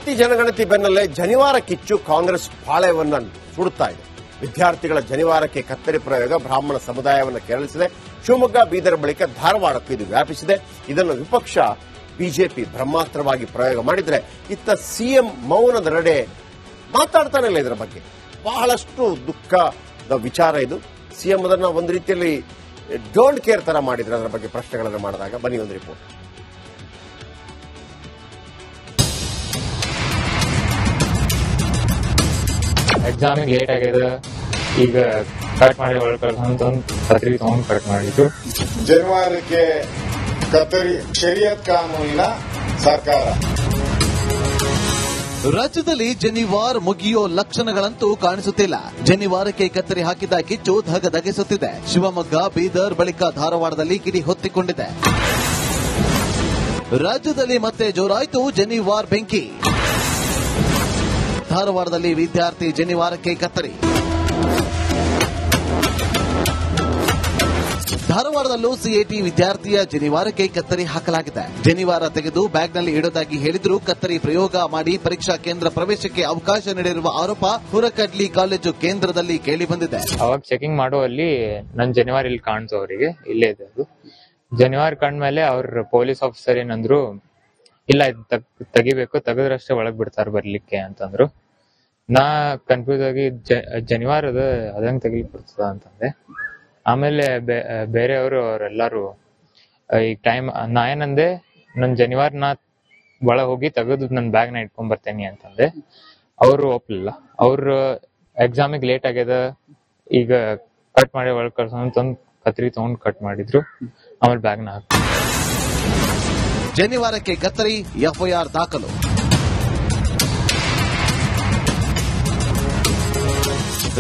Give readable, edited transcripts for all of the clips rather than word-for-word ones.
ಜಾತಿ ಜನಗಣತಿ ಬೆನ್ನಲ್ಲೇ ಜನಿವಾರ ಕಿಚ್ಚು ಕಾಂಗ್ರೆಸ್ ಪಾಳೆಯವನ್ನ ಸುಡುತ್ತಾ ಇದೆ. ವಿದ್ಯಾರ್ಥಿಗಳ ಜನಿವಾರಕ್ಕೆ ಕತ್ತರಿ ಪ್ರಯೋಗ ಬ್ರಾಹ್ಮಣ ಸಮುದಾಯವನ್ನು ಕೆರಳಿಸಿದೆ. ಶಿವಮೊಗ್ಗ, ಬೀದರ್ ಬಳಿಕ ಧಾರವಾಡಕ್ಕೂ ಇದು ವ್ಯಾಪಿಸಿದೆ. ಇದನ್ನು ವಿಪಕ್ಷ ಬಿಜೆಪಿ ಬ್ರಹ್ಮಾಸ್ತ್ರವಾಗಿ ಪ್ರಯೋಗ ಮಾಡಿದ್ರೆ, ಇತ್ತ ಸಿಎಂ ಮೌನದ ನಡೆ ಮಾತಾಡ್ತಾನೆ ಇಲ್ಲ. ಇದರ ಬಗ್ಗೆ ಬಹಳಷ್ಟು ದುಃಖದ ವಿಚಾರ ಇದು. ಸಿಎಂ ಅದನ್ನ ಒಂದು ರೀತಿಯಲ್ಲಿ ಡೋಂಟ್ ಕೇರ್ ತರ ಮಾಡಿದ್ರೆ. ಅದರ ಬಗ್ಗೆ ಪ್ರಶ್ನೆಗಳನ್ನು ಮಾಡಿದಾಗ ಬನ್ನಿ ಒಂದು ರಿಪೋರ್ಟ್. ಎಕ್ಸಾಮಿಗೆ ಲೇಟ್ ಆಗಿದೆ, ಈಗ ಕಟ್ ಮಾಡಿ ಒಳಗೆ ಕತ್ರಿ ತಗೊಂಡು ಕಟ್ ಮಾಡಿದ್ರು. ಜನಿವಾರಕ್ಕೆ ಕತ್ತರಿ ಶರಿಯತ್ ಕಾನೂನಿನ ಸರ್ಕಾರ. ರಾಜ್ಯದಲ್ಲಿ ಜನಿವಾರ್ ಮುಗಿಯೋ ಲಕ್ಷಣಗಳಂತೂ ಕಾಣಿಸುತ್ತಿಲ್ಲ. ಜನಿವಾರಕ್ಕೆ ಕತ್ತರಿ ಹಾಕಿದ ಕಿಚ್ಚು ಧಗಧಗಿಸುತ್ತಿದೆ. ಶಿವಮೊಗ್ಗ, ಬೀದರ್ ಬಳಿಕ ಧಾರವಾಡದಲ್ಲಿ ಕಿಡಿ ಹೊತ್ತಿಕೊಂಡಿದೆ. ರಾಜ್ಯದಲ್ಲಿ ಮತ್ತೆ ಜೋರಾಯಿತು ಜನಿವಾರ್ ಬೆಂಕಿ. ಧಾರವಾಡದಲ್ಲಿ ವಿದ್ಯಾರ್ಥಿ ಜನಿವಾರಕ್ಕೆ ಕತ್ತರಿ. ಧಾರವಾಡದಲ್ಲೂ ಸಿಐಟಿ ವಿದ್ಯಾರ್ಥಿಯ ಜನಿವಾರಕ್ಕೆ ಕತ್ತರಿ ಹಾಕಲಾಗಿದೆ. ಜನಿವಾರ ತೆಗೆದು ಬ್ಯಾಗ್ನಲ್ಲಿ ಇಡೋದಾಗಿ ಹೇಳಿದ್ರು ಕತ್ತರಿ ಪ್ರಯೋಗ ಮಾಡಿ ಪರೀಕ್ಷಾ ಕೇಂದ್ರ ಪ್ರವೇಶಕ್ಕೆ ಅವಕಾಶ ನೀಡಿರುವ ಆರೋಪ ಹುರಕಡ್ಲಿ ಕಾಲೇಜು ಕೇಂದ್ರದಲ್ಲಿ ಕೇಳಿಬಂದಿದೆ. ಅವಾಗ ಚೆಕಿಂಗ್ ಮಾಡುವಲ್ಲಿ ನನ್ ಜನಿವಾರ ಇಲ್ಲಿ ಕಾಣಿಸು, ಅವರಿಗೆ ಇಲ್ಲೇ ಇದೆ ಅದು. ಜನಿವಾರ ಕಂಡ್ಮೇಲೆ ಅವ್ರ ಪೊಲೀಸ್ ಆಫೀಸರ್ ಏನಂದ್ರು, ಇಲ್ಲ ಇದು ತೆಗಿಬೇಕು, ತೆಗೆದ್ರಷ್ಟೇ ಒಳಗ್ ಬಿಡ್ತಾರ ಬರ್ಲಿಕ್ಕೆ ಅಂತಂದ್ರು. ನಾ ಕನ್ಫ್ಯೂಸ್ ಆಗಿ ಜನಿವಾರ ಅದಂಗ್ ತೆಗಿಲಿಕ್ ಬರ್ತದ ಅಂತಂದೆ. ಆಮೇಲೆ ಬೇರೆಯವರು ಅವರೆಲ್ಲಾರು ಈಗ ಟೈಮ್ ನಾ ಏನಂದೆ, ನನ್ ಜನಿವಾರ ನಾ ಒಳಗ್ ಹೋಗಿ ತೆಗೆದು ನನ್ ಬ್ಯಾಗ್ ನ ಇಟ್ಕೊಂಡ್ ಬರ್ತೇನಿ ಅಂತಂದೆ. ಅವರು ಒಪ್ಲಿಲ್ಲ. ಅವ್ರ ಎಕ್ಸಾಮಿಗೆ ಲೇಟ್ ಆಗ್ಯದ, ಈಗ ಕಟ್ ಮಾಡಿ ಒಳಗ್ ಕಳ್ಸೊಂದ್ ಕತ್ರಿ ತಗೊಂಡ್ ಕಟ್ ಮಾಡಿದ್ರು. ಆಮೇಲೆ ಬ್ಯಾಗ್ ನ ಹಾಕಿ ಜನಿವಾರಕ್ಕೆ ಕತ್ತರಿ, ಎಫ್ಐಆರ್ ದಾಖಲು.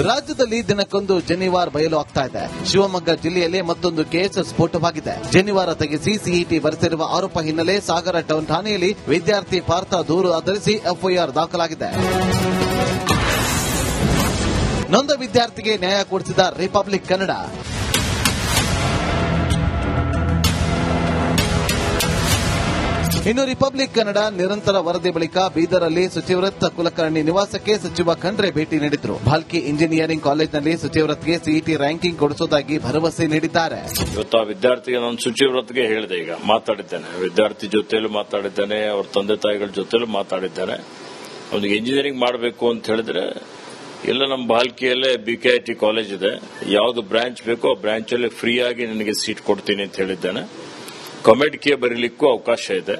ರಾಜ್ಯದಲ್ಲಿ ದಿನಕ್ಕೊಂದು ಜನಿವಾರ ಬಯಲು ಆಗ್ತಾ ಇದೆ. ಶಿವಮೊಗ್ಗ ಜಿಲ್ಲೆಯಲ್ಲಿ ಮತ್ತೊಂದು ಕೇಸ್ ಸ್ಫೋಟವಾಗಿದೆ. ಜನಿವಾರ ತೆಗೆಸಿ ಸಿಇಟಿ ಬರೆಸಿರುವ ಆರೋಪ ಹಿನ್ನೆಲೆ ಸಾಗರ ಟೌನ್ ಠಾಣೆಯಲ್ಲಿ ವಿದ್ಯಾರ್ಥಿ ಪಾರ್ಥ ದೂರು ಆಧರಿಸಿ ಎಫ್ಐಆರ್ ದಾಖಲಾಗಿದೆ. ನೊಂದ ವಿದ್ಯಾರ್ಥಿಗೆ ನ್ಯಾಯ ಕೊಡಿಸಿದ ರಿಪಬ್ಲಿಕ್ ಕನ್ನಡ. ಇನ್ನು ರಿಪಬ್ಲಿಕ್ ಕನ್ನಡ ನಿರಂತರ ವರದಿ ಬಳಿಕ ಬೀದರಲ್ಲಿ ಸಚಿವರತ್ ಕುಲಕರ್ಣಿ ನಿವಾಸಕ್ಕೆ ಸಚಿವ ಖಂಡ್ರೆ ಭೇಟಿ ನೀಡಿದ್ರು. ಭಾಲ್ಕಿ ಇಂಜಿನಿಯರಿಂಗ್ ಕಾಲೇಜಿನಲ್ಲಿ ಸಚಿವರತ್ಗೆ ಸಿಇಟಿ ರ್ಯಾಂಕಿಂಗ್ ಕೊಡಿಸುವುದಾಗಿ ಭರವಸೆ ನೀಡಿದ್ದಾರೆ. ಇವತ್ತು ಆ ವಿದ್ಯಾರ್ಥಿಗೆ ನಾನು ಸಚಿವರತ್ಗೆ ಹೇಳಿದೆ, ಈಗ ಮಾತಾಡಿದ್ದೇನೆ, ವಿದ್ಯಾರ್ಥಿ ಜೊತೆಯಲ್ಲೂ ಮಾತಾಡಿದ್ದೇನೆ, ಅವ್ರ ತಂದೆ ತಾಯಿಗಳ ಜೊತೆಲೂ ಮಾತಾಡಿದ್ದೇನೆ. ಅವನಿಗೆ ಇಂಜಿನಿಯರಿಂಗ್ ಮಾಡಬೇಕು ಅಂತ ಹೇಳಿದ್ರೆ, ಎಲ್ಲ ನಮ್ಮ ಭಾಲ್ಕಿಯಲ್ಲೇ ಬಿಕೆಐಟಿ ಕಾಲೇಜ್ ಇದೆ, ಯಾವ್ದು ಬ್ರಾಂಚ್ ಬೇಕೋ ಆ ಬ್ರಾಂಚ್ ಅಲ್ಲಿ ಫ್ರೀ ಆಗಿ ನನಗೆ ಸೀಟ್ ಕೊಡ್ತೀನಿ ಅಂತ ಹೇಳಿದ್ದೇನೆ. ಕಮೆಂಟ್ಗೆ ಬರೀಲಿಕ್ಕೂ ಅವಕಾಶ ಇದೆ.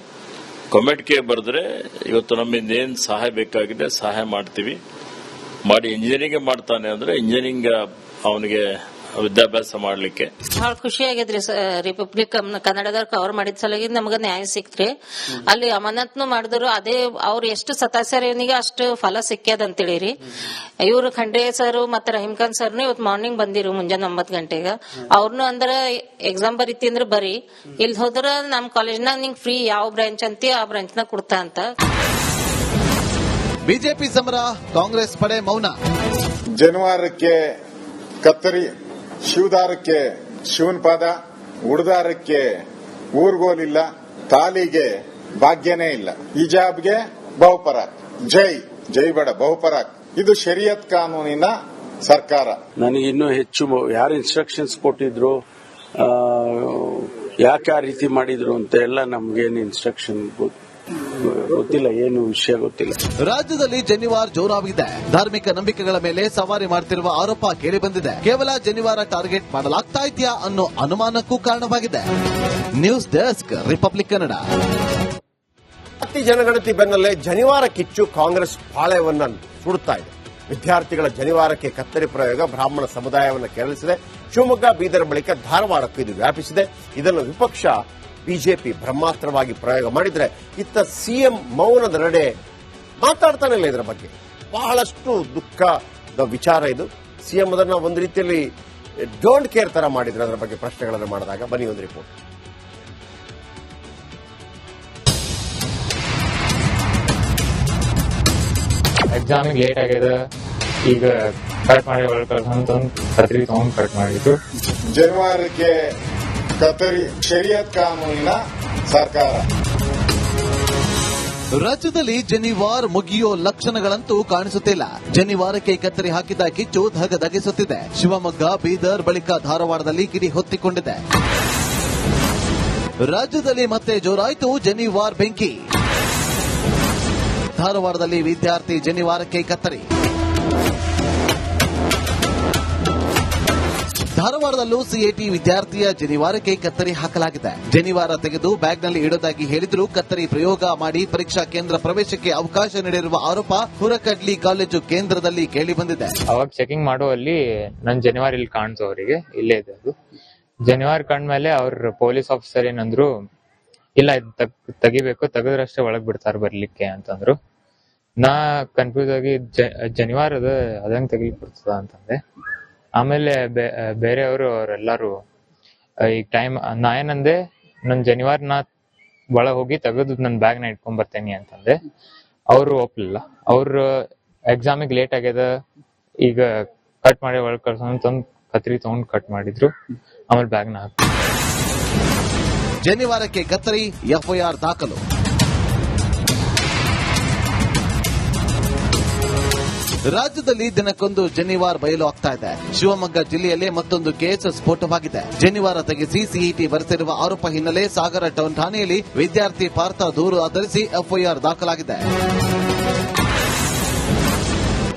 ಕಮೆಂಟ್ಗೆ ಬರೆದ್ರೆ ಇವತ್ತು ನಮ್ಮಿಂದ ಏನ್ ಸಹಾಯ ಬೇಕಾಗಿದೆ ಸಹಾಯ ಮಾಡ್ತೀವಿ. ಮಾಡಿ ಇಂಜಿನಿಯರಿಂಗ್ ಮಾಡ್ತಾನೆ ಅಂದ್ರೆ ಇಂಜಿನಿಯರಿಂಗ್ ಅವನಿಗೆ ವಿದ್ಯಾಭ್ಯಾಸ ಮಾಡ್ಲಿಕ್ಕೆ ಬಹಳ ಖುಷಿ ಆಗಿದ್ರಿ. ರಿಪಬ್ಲಿಕ್ ಕನ್ನಡದವ್ರು ಕವರ್ ಮಾಡಿದ ಸಲಗಿ ನಮಗ ನ್ಯಾಯ ಸಿಕ್ತ್ರಿ. ಅಲ್ಲಿ ಅಮಾನತ್ನು ಮಾಡಿದ್ರು, ಅದೇ ಅವ್ರು ಎಷ್ಟು ಸತಾಸ್ಯರಿಗೆ ಅಷ್ಟು ಫಲ ಸಿಕ್ಕ್ಯದ ಅಂತೇಳಿರಿ. ಇವ್ರು ಖಂಡ್ರೆ ಸರ್ ಮತ್ತೆ ರಹೀಮ್ ಖಾನ್ ಸರ್ನು ಇವತ್ತು ಮಾರ್ನಿಂಗ್ ಬಂದಿರು ಮುಂಜಾನೆ 9 ಗಂಟೆಗೆ. ಅವ್ರನ್ನು ಅಂದ್ರೆ ಎಕ್ಸಾಮ್ ಬರೀತಿ ಅಂದ್ರೆ ಬರೀ, ಇಲ್ಲಿ ಹೋದ್ರ ನಮ್ ಕಾಲೇಜ್ನಾಗ ನಿಂಗ್ ಫ್ರೀ ಯಾವ ಬ್ರಾಂಚ್ ಅಂತಿ ಆ ಬ್ರಾಂಚ್ನಾಗ ಕೊಡ್ತಾ ಅಂತ. ಬಿಜೆಪಿ ಸಮರ, ಕಾಂಗ್ರೆಸ್ ಪಡೆ ಮೌನ. ಜನಿವಾರಕ್ಕೆ ಕತ್ತರಿ, ಶಿವದಾರಕ್ಕೆ ಶಿವನ್ ಪಾದ, ಉಡ್ದಾರಕ್ಕೆ ಊರ್ಗೋಲಿಲ್ಲ, ತಾಲಿಗೆ ಭಾಗ್ಯನೇ ಇಲ್ಲ, ಹಿಜಾಬ್ಗೆ ಬಹುಪರಾಕ್, ಜೈ ಬೇಡ ಬಹುಪರಾಕ್. ಇದು ಶರಿಯತ್ ಕಾನೂನಿನ ಸರ್ಕಾರ. ನನಗೆ ಇನ್ನೂ ಹೆಚ್ಚು ಯಾರು ಇನ್ಸ್ಟ್ರಕ್ಷನ್ಸ್ ಕೊಟ್ಟಿದ್ರು, ಯಾಕೆ ಆ ರೀತಿ ಮಾಡಿದ್ರು ಅಂತ ಎಲ್ಲ ನಮ್ಗೇನು ಇನ್ಸ್ಟ್ರಕ್ಷನ್ ಗೊತ್ತಿಲ್ಲ, ಏನು ವಿಷಯ ಗೊತ್ತಿಲ್ಲ. ರಾಜ್ಯದಲ್ಲಿ ಜನಿವಾರ ಜೋರಾಗಿದೆ. ಧಾರ್ಮಿಕ ನಂಬಿಕೆಗಳ ಮೇಲೆ ಸವಾರಿ ಮಾಡ್ತಿರುವ ಆರೋಪ ಕೇಳಿಬಂದಿದೆ. ಕೇವಲ ಜನಿವಾರ ಟಾರ್ಗೆಟ್ ಮಾಡಲಾಗ್ತಾ ಇದೆಯಾ ಅನ್ನೋ ಅನುಮಾನಕ್ಕೂ ಕಾರಣವಾಗಿದೆ. News desk, republic Kannada. ಜಾತಿ ಜನಗಣತಿ ಬೆನ್ನಲ್ಲೇ ಜನಿವಾರ ಕಿಚ್ಚು ಕಾಂಗ್ರೆಸ್ ಪಾಳೆಯವನ್ನ ಸುಡುತ್ತಾ ಇದೆ. ವಿದ್ಯಾರ್ಥಿಗಳ ಜನಿವಾರಕ್ಕೆ ಕತ್ತರಿ ಪ್ರಯೋಗ ಬ್ರಾಹ್ಮಣ ಸಮುದಾಯವನ್ನು ಕೆರಳಿಸಿದೆ. ಶಿವಮೊಗ್ಗ, ಬೀದರ್ ಬಳಿಕ ಧಾರವಾಡಕ್ಕೂ ಇದು ವ್ಯಾಪಿಸಿದೆ. ಇದನ್ನು ವಿಪಕ್ಷ ಬಿಜೆಪಿ ಬ್ರಹ್ಮಾಸ್ತ್ರವಾಗಿ ಪ್ರಯೋಗ ಮಾಡಿದ್ರೆ, ಇತ್ತ ಸಿಎಂ ಮೌನದ ನಡೆ ಮಾತಾಡ್ತಾನೆ ಇಲ್ಲ. ಇದರ ಬಗ್ಗೆ ಬಹಳಷ್ಟು ದುಃಖದ ವಿಚಾರ ಇದು. ಸಿಎಂ ಅದನ್ನ ಒಂದು ರೀತಿಯಲ್ಲಿ ಡೋಂಟ್ ಕೇರ್ ತರ ಮಾಡಿದ್ರೆ. ಅದರ ಬಗ್ಗೆ ಪ್ರಶ್ನೆಗಳನ್ನು ಮಾಡಿದಾಗ ಬನ್ನಿ ಒಂದು ರಿಪೋರ್ಟ್. ಎಕ್ಸಾಮಿಗೆ ಲೇಟ್ ಆಗಿದೆ, ಈಗ ಕಟ್ ಮಾಡಿ ಒಳಗೆ ಕತ್ರಿ ತಗೊಂಡ್ ಕಟ್ ಮಾಡಿದ್ರು. ಜನಿವಾರಕ್ಕೆ ಕತ್ತರಿ ಶರಿಯತ್ ಕಾನೂನಿನ ಸರ್ಕಾರ. ರಾಜ್ಯದಲ್ಲಿ ಜನಿವಾರ್ ಮುಗಿಯೋ ಲಕ್ಷಣಗಳಂತೂ ಕಾಣಿಸುತ್ತಿಲ್ಲ. ಜನಿವಾರಕ್ಕೆ ಕತ್ತರಿ ಹಾಕಿದ ಕಿಚ್ಚು ಧಗಧಗಿಸುತ್ತಿದೆ. ಶಿವಮೊಗ್ಗ, ಬೀದರ್ ಬಳಿಕ ಧಾರವಾಡದಲ್ಲಿ ಕಿಡಿ ಹೊತ್ತಿಕೊಂಡಿದೆ. ರಾಜ್ಯದಲ್ಲಿ ಮತ್ತೆ ಜೋರಾಯಿತು ಜನಿವಾರ್ ಬೆಂಕಿ. ಧಾರವಾಡದಲ್ಲಿ ವಿದ್ಯಾರ್ಥಿ ಜನಿವಾರಕ್ಕೆ ಕತ್ತರಿ. ಧಾರವಾಡದಲ್ಲೂ ಸಿಐಟಿ ವಿದ್ಯಾರ್ಥಿಯ ಜನಿವಾರಕ್ಕೆ ಕತ್ತರಿ ಹಾಕಲಾಗಿದೆ. ಜನಿವಾರ ತೆಗೆದು ಬ್ಯಾಗ್ನಲ್ಲಿ ಇಡೋದಾಗಿ ಹೇಳಿದ್ರು ಕತ್ತರಿ ಪ್ರಯೋಗ ಮಾಡಿ ಪರೀಕ್ಷಾ ಕೇಂದ್ರ ಪ್ರವೇಶಕ್ಕೆ ಅವಕಾಶ ನೀಡಿರುವ ಆರೋಪ ಹುರಕಡ್ಲಿ ಕಾಲೇಜು ಕೇಂದ್ರದಲ್ಲಿ ಕೇಳಿಬಂದಿದೆ. ಅವಾಗ ಚೆಕಿಂಗ್ ಮಾಡುವಲ್ಲಿ ನನ್ ಜನಿವಾರ ಇಲ್ಲಿ ಕಾಣಿಸು ಅವರಿಗೆ, ಇಲ್ಲೇ ಇದೆ ಅದು. ಜನಿವಾರ ಕಂಡ್ಮೇಲೆ ಅವ್ರ ಪೊಲೀಸ್ ಆಫೀಸರ್ ಏನಂದ್ರು, ಇಲ್ಲ ಇದು ತೆಗಿಬೇಕು, ತೆಗೆದ್ರಷ್ಟೇ ಒಳಗ್ ಬಿಡ್ತಾರ ಬರ್ಲಿಕ್ಕೆ ಅಂತಂದ್ರು. ನಾ ಕನ್ಫ್ಯೂಸ್ ಆಗಿ ಜನಿವಾರ ಅದಂಗ್ ತೆಗಿಲಿಕ್ ಬರ್ತದ ಅಂತಂದೆ. ಆಮೇಲೆ ಬೇರೆಯವರು ಅವರೆಲ್ಲರೂ ಈಗ ಟೈಮ್ ನಾ ಏನಂದೆ, ನನ್ ಜನಿವಾರ ನಾ ಒಳಗ್ ಹೋಗಿ ತೆಗೆದು ನನ್ ಬ್ಯಾಗ್ ನ ಇಟ್ಕೊಂಡ್ ಬರ್ತೇನೆ ಅಂತಂದೆ. ಅವರು ಒಪ್ಲಿಲ್ಲ. ಅವ್ರ ಎಕ್ಸಾಮಿಗೆ ಲೇಟ್ ಆಗ್ಯದ, ಈಗ ಕಟ್ ಮಾಡಿ ಒಳಗ್ ಕಳ್ಸೋಂತ ಕತ್ರಿ ತಗೊಂಡ್ ಕಟ್ ಮಾಡಿದ್ರು. ಆಮೇಲೆ ಬ್ಯಾಗ್ ನ ಹಾಕಿ ಜನಿವಾರಕ್ಕೆ ಕತ್ತರಿ, ಎಫ್ಐಆರ್ ದಾಖಲು. ರಾಜ್ಯದಲ್ಲಿ ದಿನಕ್ಕೊಂದು ಜನಿವಾರ್ ಬಯಲು ಆಗ್ತಾ ಇದೆ. ಶಿವಮೊಗ್ಗ ಜಿಲ್ಲೆಯಲ್ಲೇ ಮತ್ತೊಂದು ಕೇಸ್ ಸ್ಫೋಟವಾಗಿದೆ. ಜನಿವಾರ ತೆಗೆಸಿ ಸಿಇಟಿ ಬರೆಸಿರುವ ಆರೋಪ ಹಿನ್ನೆಲೆ ಸಾಗರ ಟೌನ್ ಠಾಣೆಯಲ್ಲಿ ವಿದ್ಯಾರ್ಥಿ ಪಾರ್ಥ ದೂರು ಆಧರಿಸಿ ಎಫ್ಐಆರ್ ದಾಖಲಾಗಿದೆ.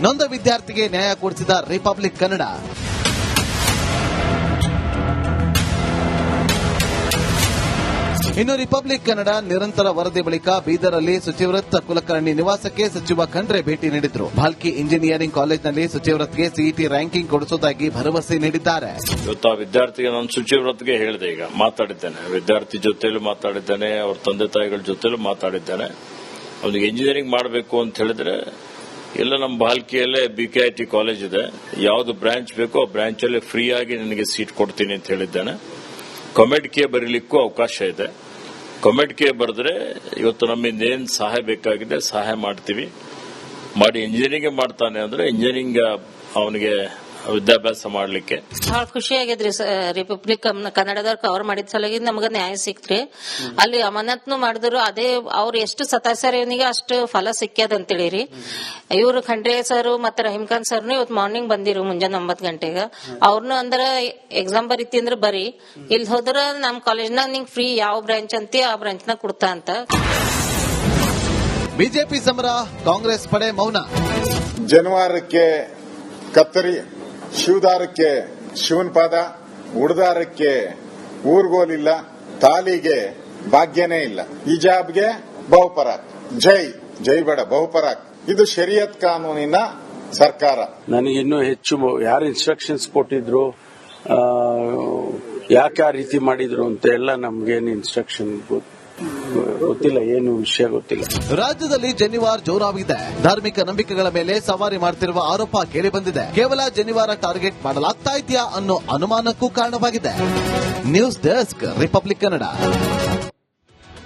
ನೊಂದ ವಿದ್ಯಾರ್ಥಿಗೆ ನ್ಯಾಯ ಕೊಡಿಸಿದ ರಿಪಬ್ಲಿಕ್ ಕನ್ನಡ. ಇನ್ನು ರಿಪಬ್ಲಿಕ್ ಕನ್ನಡ ನಿರಂತರ ವರದಿ ಬಳಿಕ ಬೀದರಲ್ಲಿ ಶುಚಿವ್ರತ್ ಕುಲಕರ್ಣಿ ನಿವಾಸಕ್ಕೆ ಸಚಿವ ಖಂಡ್ರೆ ಭೇಟಿ ನೀಡಿದ್ರು. ಭಾಲ್ಕಿ ಇಂಜಿನಿಯರಿಂಗ್ ಕಾಲೇಜಿನಲ್ಲಿ ಶುಚಿವ್ರತ್ಗೆ ಸಿಇಟಿ ರ್ಯಾಂಕಿಂಗ್ ಕೊಡಿಸುವುದಾಗಿ ಭರವಸೆ ನೀಡಿದ್ದಾರೆ. ಇವತ್ತು ಆ ವಿದ್ಯಾರ್ಥಿಗೆ ನಾನು ಶುಚಿವ್ರತ್ಗೆ ಹೇಳಿದೆ, ಈಗ ಮಾತಾಡಿದ್ದೇನೆ, ವಿದ್ಯಾರ್ಥಿ ಜೊತೆಲೂ ಮಾತಾಡಿದ್ದೇನೆ, ಅವ್ರ ತಂದೆ ತಾಯಿಗಳ ಜೊತೆಲೂ ಮಾತಾಡಿದ್ದೇನೆ. ಅವನಿಗೆ ಇಂಜಿನಿಯರಿಂಗ್ ಮಾಡಬೇಕು ಅಂತ ಹೇಳಿದ್ರೆ ಎಲ್ಲ ನಮ್ಮ ಬಾಲ್ಕಿಯಲ್ಲೇ BKIT ಕಾಲೇಜ್ ಇದೆ, ಯಾವ್ದು ಬ್ರಾಂಚ್ ಬೇಕೋ ಆ ಬ್ರಾಂಚ್ ಅಲ್ಲಿ ಫ್ರೀ ಆಗಿ ನಿನಗೆ ಸೀಟ್ ಕೊಡ್ತೀನಿ ಅಂತ ಹೇಳಿದ್ದೇನೆ. ಕಮೆಂಟ್ಗೆ ಬರೀಲಿಕ್ಕೂ ಅವಕಾಶ ಇದೆ. ಕಮೆಂಟ್ಗೆ ಬರೆದ್ರೆ ಇವತ್ತು ನಮ್ಮಿಂದ ಏನ್ ಸಹಾಯ ಬೇಕಾಗಿದೆ ಸಹಾಯ ಮಾಡ್ತೀವಿ. ಮಾಡಿ ಇಂಜಿನಿಯರಿಂಗ್ ಮಾಡ್ತಾನೆ ಅಂದ್ರೆ ಇಂಜಿನಿಯರಿಂಗ್ ಅವನಿಗೆ ವಿದ್ಯಾಭ್ಯಾಸ ಮಾಡ್ಲಿಕ್ಕೆ ಬಹಳ ಖುಷಿ ಆಗಿದ್ರಿ. ರಿಪಬ್ಲಿಕ್ ಕನ್ನಡದವ್ರು ಕವರ್ ಮಾಡಿದ ಸಲಗಿ ನಮಗ ನ್ಯಾಯ ಸಿಕ್ತ್ರಿ. ಅಲ್ಲಿ ಅಮಾನತ್ನು ಮಾಡಿದ್ರು, ಅದೇ ಅವ್ರು ಎಷ್ಟು ಸತಾಯಿಸ್ಯಾರ ಇವನಿಗೆ ಅಷ್ಟು ಫಲ ಸಿಕ್ಕ್ಯದ ಅಂತೇಳಿರಿ. ಇವ್ರು ಖಂಡ್ರೆ ಸರ್ ಮತ್ತೆ ರಹೀಮ್ ಖಾನ್ ಸರ್ನು ಇವತ್ತು ಮಾರ್ನಿಂಗ್ ಬಂದಿರು ಮುಂಜಾನೆ 9 ಗಂಟೆಗೆ. ಅವ್ರನ್ನು ಅಂದ್ರ ಎಕ್ಸಾಮ್ ಬರೀತಿ ಅಂದ್ರ ಬರೀ, ಇಲ್ಲಿ ಹೋದ್ರ ನಮ್ ಕಾಲೇಜ್ನಾಗ ನಿಂಗ್ ಫ್ರೀ ಯಾವ ಬ್ರಾಂಚ್ ಅಂತಿ ಆ ಬ್ರಾಂಚ್ನಾಗ ಕೊಡ್ತಾ ಅಂತ. ಬಿಜೆಪಿ ಸಮರ, ಕಾಂಗ್ರೆಸ್ ಪಡೆ ಮೌನ. ಜನಿವಾರಕ್ಕೆ ಕತ್ತರಿ, ಶಿವದಾರಕ್ಕೆ ಶಿವನ್ ಪಾದ, ಉಡ್ದಾರಕ್ಕೆ ಊರ್ಗೋಲಿಲ್ಲ, ತಾಲಿಗೆ ಭಾಗ್ಯನೇ ಇಲ್ಲ, ಹಿಜಾಬ್ಗೆ ಬಹುಪರಾಕ್, ಜೈ ಬೇಡ ಬಹುಪರಾಕ್. ಇದು ಶರಿಯತ್ ಕಾನೂನಿನ ಸರ್ಕಾರ. ನನಗಿನ್ನೂ ಹೆಚ್ಚು ಯಾರು ಇನ್ಸ್ಟ್ರಕ್ಷನ್ಸ್ ಕೊಟ್ಟಿದ್ರು, ಯಾಕೆ ಆ ರೀತಿ ಮಾಡಿದ್ರು ಅಂತ ಎಲ್ಲ ನಮ್ಗೇನು ಇನ್ಸ್ಟ್ರಕ್ಷನ್ ಗೊತ್ತಿಲ್ಲ, ಏನು ವಿಷಯ ಗೊತ್ತಿಲ್ಲ. ರಾಜ್ಯದಲ್ಲಿ ಜನಿವಾರ್ ಜೋರಾಗಿದೆ. ಧಾರ್ಮಿಕ ನಂಬಿಕೆಗಳ ಮೇಲೆ ಸವಾರಿ ಮಾಡ್ತಿರುವ ಆರೋಪ ಕೇಳಿಬಂದಿದೆ. ಕೇವಲ ಜನಿವಾರ ಟಾರ್ಗೆಟ್ ಮಾಡಲಾಗ್ತಾ ಇದೆಯಾ ಅನ್ನೋ ಅನುಮಾನಕ್ಕೂ ಕಾರಣವಾಗಿದೆ. News desk, republic Kannada.